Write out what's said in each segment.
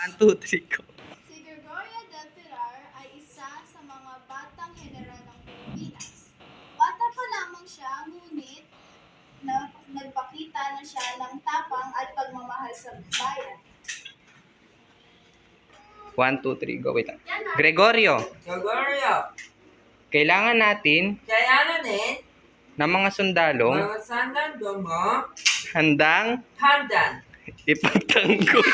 1, 2, 3, go. Si Gregorio del Pilar ay isa sa mga batang heneral ng Pilipinas. Bata pa lamang siya, ngunit nagpakita na siya ng tapang at pagmamahal sa bayan. 1, 2, 3, go. Wait lang. Gregorio, Gregorio, kailangan natin kaya din ng mga sundalong mga sandalo mo handang handan ipagtanggol.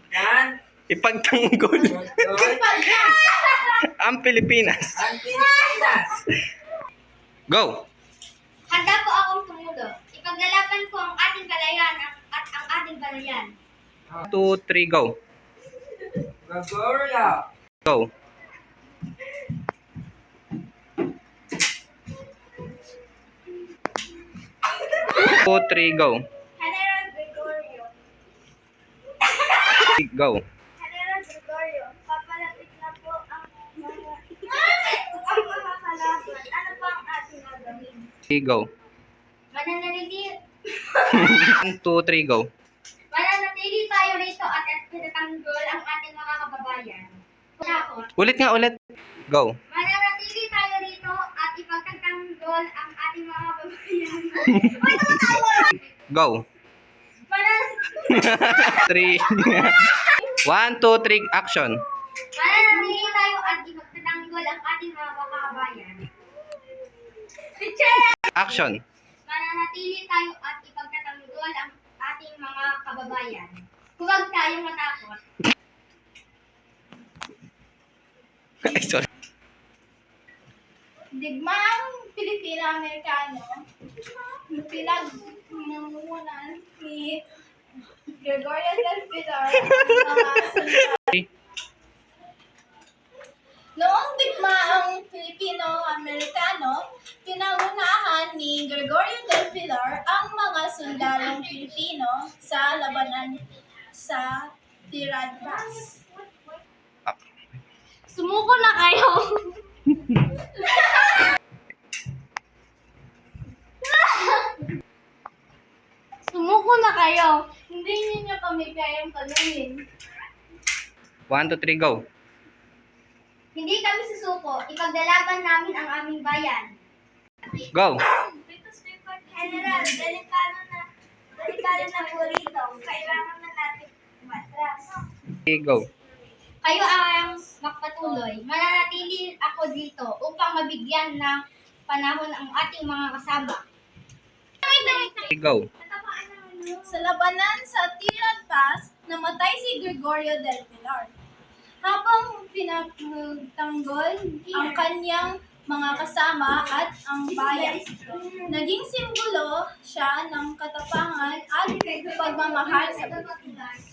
dan Ipagtanggol ang Pilipinas. ang Pilipinas. Go! Handa po akong tumulo. Ipaglalaban ko ang ating kalayaan at ang ating balayan. 1, 2, 3, go. Gregorio, Go. Two, three, go. General Gregorio. Go. General Gregorio, papalapit na po ang mga kalaban. Ano pa ang ating gagawin? Go. Mananatili 1, 2, 3, go. tayo rito at pinatanggol ang ating mga kababayan. Takot. Ulit nga, ulit. Go. Mananatili tayo rito at ipagtatanggol ang ating mga kababayan. Go. 3. 1, 2, 3, action. Mananatili tayo at ipagtatanggol ang ating mga kababayan. Action. Mananatili tayo at ipagtatanggol ang ating mga kababayan. Huwag tayong matakot. Ay, sorry. Digmaang Pilipino-Amerikano, pinagmumunan ni Gregorio del Pilar ang mga sundalo. Noong digmaang Pilipino-Amerikano, pinangunahan ni Gregorio del Pilar ang mga sundalong Pilipino sa labanan sa Tirad Pass. Sumuko na kayo! Sumuko na kayo! Hindi niyo kami kayang talunin. 1, 2, 3, go. Hindi kami susuko. Ipaglalaban namin ang aming bayan. Go. General, delikado na po rito. Kailangan na natin matras. Go. Kayo ang magpatuloy. Mananatili ako dito upang mabigyan ng panahon ang ating mga kasama. Go. Sa labanan sa Tirad Pass, namatay si Gregorio del Pilar. Habang pinagtanggol ang kanyang mga kasama at ang bayan. Naging simbolo siya ng katapangan at pagmamahal sa Pilipinas.